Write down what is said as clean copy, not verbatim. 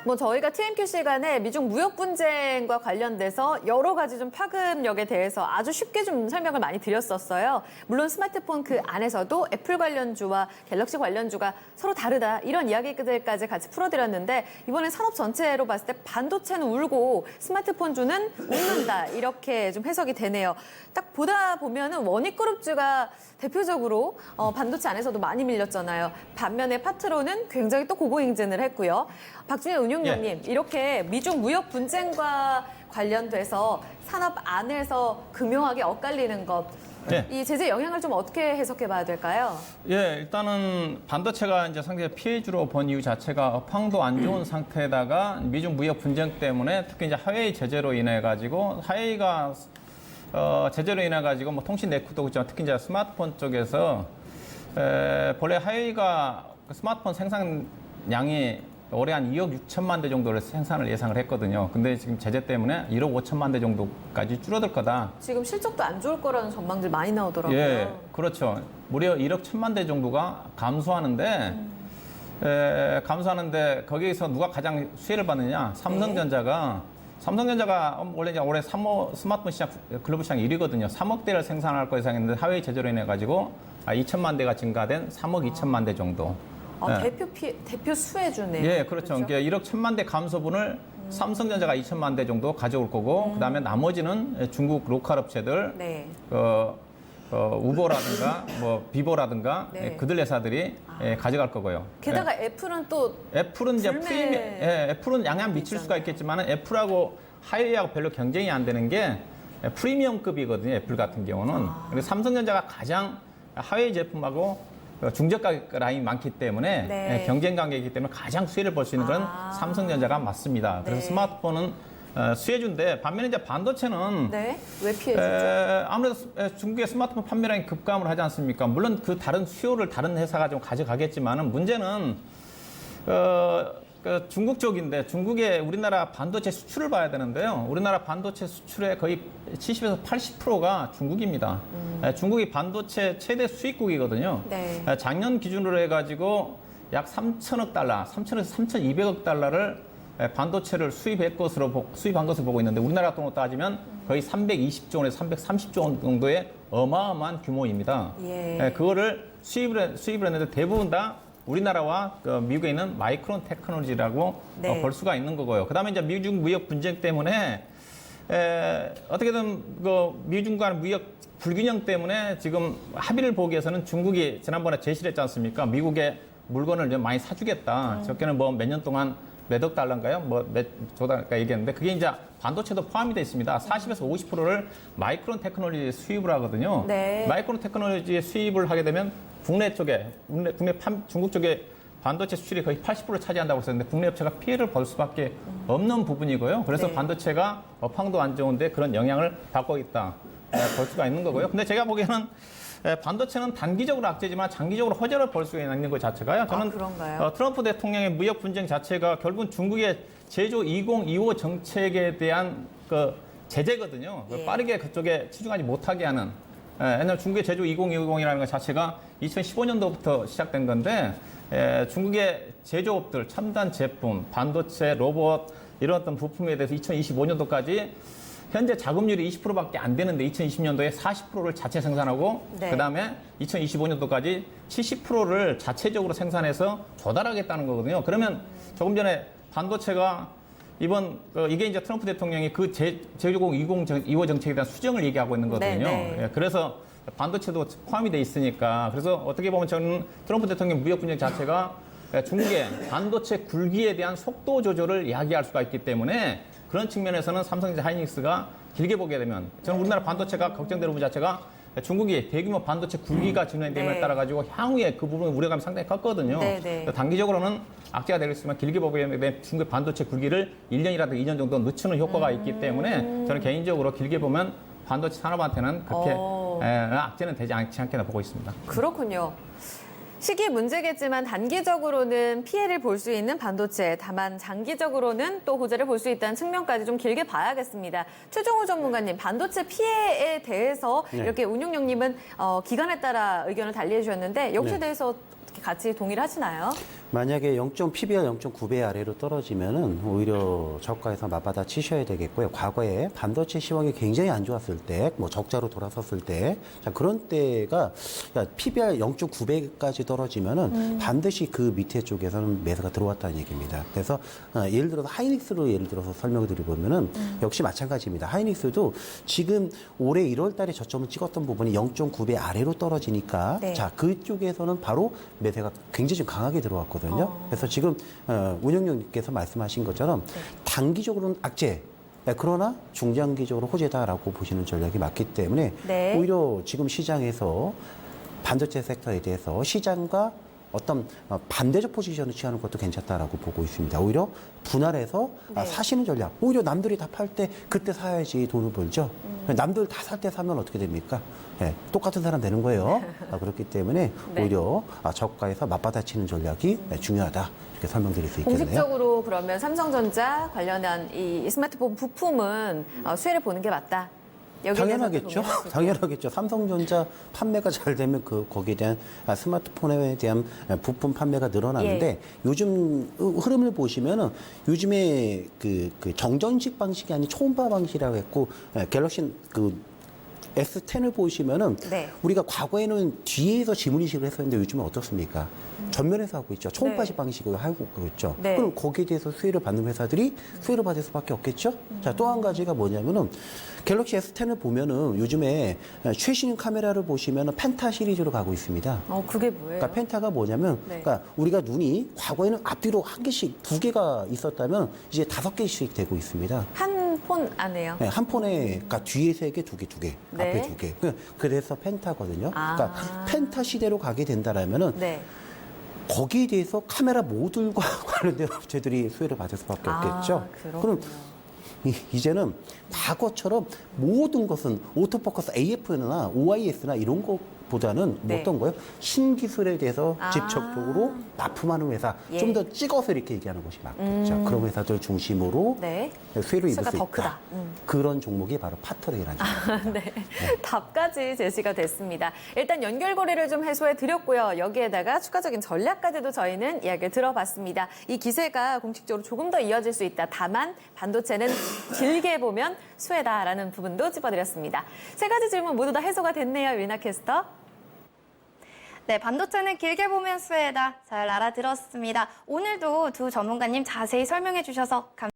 뭐 저희가 TMQ 시간에 미중 무역 분쟁과 관련돼서 여러 가지 좀 파급력에 대해서 아주 쉽게 좀 설명을 많이 드렸었어요. 물론 스마트폰 그 안에서도 애플 관련주와 갤럭시 관련주가 서로 다르다 이런 이야기들까지 같이 풀어드렸는데 이번엔 산업 전체로 봤을 때 반도체는 울고 스마트폰주는 웃는다 이렇게 좀 해석이 되네요. 딱 보다 보면은 원익그룹주가 대표적으로 반도체 안에서도 많이 밀렸잖아요. 반면에 파트로는 굉장히 또 고고행진을 했고요. 박준현 운용위원님, 이렇게 미중 무역 분쟁과 관련돼서 산업 안에서 금명하게 엇갈리는 것, 이 제재 영향을 좀 어떻게 해석해 봐야 될까요? 예, 일단은 반도체가 이제 상당히 피해주로 본 이유 자체가 업황도 안 좋은 상태에다가 미중 무역 분쟁 때문에 특히 이제 하웨이 제재로 인해 가지고 하웨이가 제재로 인해 가지고 뭐 통신 네트워크도 그렇지만 특히 이제 스마트폰 쪽에서 본래 하웨이가 스마트폰 생산량이 올해 한 2억 6천만 대 정도를 생산을 예상을 했거든요. 근데 지금 제재 때문에 1억 5천만 대 정도까지 줄어들 거다. 지금 실적도 안 좋을 거라는 전망들 많이 나오더라고요. 예, 그렇죠. 무려 1억 1천만 대 정도가 감소하는데 거기에서 누가 가장 수혜를 받느냐? 삼성전자가 원래 이제 올해 스마트폰 시장 글로벌 시장 1위거든요. 3억 대를 생산할 거 예상했는데 하웨이 제재로 인해 가지고 2천만 대가 증가된 3억 2천만 대 정도. 대표 수혜주네요. 예, 그렇죠. 그러니까 1억 1천만 대 감소분을 삼성전자가 2천만 대 정도 가져올 거고, 그다음에 나머지는 중국 로컬 업체들, 우보라든가 뭐 비보라든가 그들 회사들이 가져갈 거고요. 게다가 애플은 또 애플은 이제 애플은 영향 미칠 수가 있겠지만 애플하고 하웨이하고 별로 경쟁이 안 되는 게 프리미엄급이거든요. 애플 같은 경우는. 그래서 삼성전자가 가장 하웨이 제품하고 중저가 라인이 많기 때문에 경쟁 관계이기 때문에 가장 수혜를 볼 수 있는 건 삼성전자가 맞습니다. 그래서 스마트폰은 수혜주인데 반면에 이제 반도체는 왜 피해주죠? 아무래도 중국의 스마트폰 판매량이 급감을 하지 않습니까? 물론 그 다른 수요를 다른 회사가 좀 가져가겠지만은 문제는 중국 쪽인데 중국의 우리나라 반도체 수출을 봐야 되는데요. 우리나라 반도체 수출의 거의 70에서 80%가 중국입니다. 중국이 반도체 최대 수입국이거든요. 작년 기준으로 해가지고 약 3천억 달러, 3천에서 3,200억 달러를 반도체를 수입한 것으로 보고 있는데 우리나라 돈으로 따지면 거의 320조 원에서 330조 원 정도의 어마어마한 규모입니다. 그거를 수입을 했는데 대부분 다 우리나라와 미국에 있는 마이크론 테크놀로지라고 볼 수가 있는 거고요. 그다음에 이제 미중 무역 분쟁 때문에 어떻게든 미중 간 무역 불균형 때문에 지금 합의를 보기 위해서는 중국이 지난번에 제시를 했지 않습니까? 미국의 물건을 좀 많이 사주겠다. 적게는 뭐 몇 년 동안 몇억 달러인가요? 뭐 몇 조 달러인가 얘기했는데 그게 이제 반도체도 포함이 되어 있습니다. 40에서 50%를 마이크론 테크놀로지 수입을 하거든요. 마이크론 테크놀로지 수입을 하게 되면 국내 중국 쪽에 반도체 수출이 거의 80%를 차지한다고 했었는데 국내 업체가 피해를 볼 수밖에 없는 부분이고요. 그래서 반도체가 업황도 안 좋은데 그런 영향을 받고 있다 볼 수가 있는 거고요. 근데 제가 보기에는 반도체는 단기적으로 악재지만 장기적으로 호재를 볼 수 있는 것 자체가요. 저는 트럼프 대통령의 무역 분쟁 자체가 결국은 중국의 제조 2025 정책에 대한 제재거든요. 빠르게 그쪽에 치중하지 못하게 하는. 옛날 중국의 제조 2020이라는 것 자체가 2015년도부터 시작된 건데 중국의 제조업들, 첨단 제품, 반도체, 로봇 이런 어떤 부품에 대해서 2025년도까지 현재 자금률이 20%밖에 안 되는데 2020년도에 40%를 자체 생산하고 그다음에 2025년도까지 70%를 자체적으로 생산해서 조달하겠다는 거거든요. 그러면 조금 전에 반도체가 이게 이제 트럼프 대통령이 그 제조국 2025 정책에 대한 수정을 얘기하고 있는 거거든요. 그래서 반도체도 포함이 돼 있으니까 그래서 어떻게 보면 저는 트럼프 대통령 무역 분쟁 자체가 중국의 반도체 굴기에 대한 속도 조절을 이야기할 수가 있기 때문에 그런 측면에서는 삼성전자 하이닉스가 길게 보게 되면 저는 우리나라 반도체가 걱정되는 부분 자체가 중국이 대규모 반도체 굴기가 진행됨에 따라 가지고 향후에 그 부분 우려감이 상당히 컸거든요. 단기적으로는 악재가 될 수 있지만 길게 보게 되면 중국의 반도체 굴기를 1년이라도 2년 정도 늦추는 효과가 있기 때문에 저는 개인적으로 길게 보면 반도체 산업한테는 그렇게 악재는 되지 않겠나 보고 있습니다. 그렇군요. 시기 문제겠지만 단기적으로는 피해를 볼 수 있는 반도체, 다만 장기적으로는 또 호재를 볼 수 있다는 측면까지 좀 길게 봐야겠습니다. 최종호 전문가님, 반도체 피해에 대해서 이렇게 운용령님은 기간에 따라 의견을 달리해 주셨는데 여기에 대해서 같이 동의를 하시나요? 만약에 PBR 0.9배 아래로 떨어지면은 오히려 저가에서 맞받아 치셔야 되겠고요. 과거에 반도체 시황이 굉장히 안 좋았을 때, 뭐 적자로 돌아섰을 때, 자, 그런 때가 PBR 0.9배까지 떨어지면은 반드시 그 밑에 쪽에서는 매수가 들어왔다는 얘기입니다. 그래서 예를 들어서 하이닉스로 예를 들어서 설명을 드리보면은 역시 마찬가지입니다. 하이닉스도 지금 올해 1월 달에 저점을 찍었던 부분이 0.9배 아래로 떨어지니까 네. 자, 그쪽에서는 바로 매수가 굉장히 좀 강하게 들어왔거든요. 그래서 지금 운영님께서 말씀하신 것처럼 단기적으로는 악재, 그러나 중장기적으로 호재다라고 보시는 전략이 맞기 때문에 네. 오히려 지금 시장에서 반도체 섹터에 대해서 시장과 어떤 반대적 포지션을 취하는 것도 괜찮다라고 보고 있습니다. 오히려 분할해서 네. 사시는 전략. 오히려 남들이 다 팔 때 그때 사야지 돈을 벌죠. 남들 다 살 때 사면 어떻게 됩니까? 네, 똑같은 사람 되는 거예요. 그렇기 때문에 네. 오히려 저가에서 맞받아치는 전략이 중요하다. 이렇게 설명드릴 수 있겠네요. 공식적으로 그러면 삼성전자 관련한 이 스마트폰 부품은 수혜를 보는 게 맞다. 여기에 대해서도 당연하겠죠. 동의할 수 있고요. 당연하겠죠. 삼성전자 판매가 잘 되면 거기에 대한 스마트폰에 대한 부품 판매가 늘어나는데 예. 요즘 흐름을 보시면은 요즘에 그 정전식 방식이 아닌 초음파 방식이라고 했고 갤럭시 S10을 보시면은 네. 우리가 과거에는 뒤에서 지문인식을 했었는데 요즘은 어떻습니까? 전면에서 하고 있죠. 초음파식 네. 방식으로 하고 있죠. 네. 그럼 거기에 대해서 수혜를 받는 회사들이 수혜를 받을 수밖에 없겠죠. 자, 또 한 가지가 뭐냐면은 갤럭시 S10을 보면은 요즘에 최신 카메라를 보시면은 펜타 시리즈로 가고 있습니다. 그게 뭐예요? 그러니까 펜타가 뭐냐면, 네. 그러니까 우리가 눈이 과거에는 앞뒤로 한 개씩, 두 개가 있었다면 이제 5개씩 되고 있습니다. 한 폰 안에요. 네, 한 폰에, 그러니까 뒤에 3개, 두 개, 네. 앞에 2개. 그래서 펜타거든요. 아. 그러니까 펜타 시대로 가게 된다라면은 네. 거기에 대해서 카메라 모듈과 관련된 업체들이 수혜를 받을 수밖에 없겠죠. 그렇군요. 그럼 이제는 과거처럼 모든 것은 오토포커스 AF나 OIS나 이런 것보다는 네. 어떤 거예요? 신기술에 대해서 직접적으로 납품하는 회사, 예. 좀 더 찍어서 이렇게 얘기하는 것이 맞겠죠. 그런 회사들 중심으로 네. 수혜를 입을 수혜가 수 더 있다. 크다. 그런 종목이 바로 파터링이라는 종목입니다. 네. 답까지 제시가 됐습니다. 일단 연결고리를 좀 해소해 드렸고요. 여기에다가 추가적인 전략까지도 저희는 이야기를 들어봤습니다. 이 기세가 공식적으로 조금 더 이어질 수 있다. 다만 반도체는 길게 보면 수혜다라는 부분도 짚어드렸습니다. 세 가지 질문 모두 다 해소가 됐네요. 유인하 캐스터. 네, 반도체는 길게 보면 수혜다. 잘 알아들었습니다. 오늘도 두 전문가님 자세히 설명해 주셔서 감사합니다.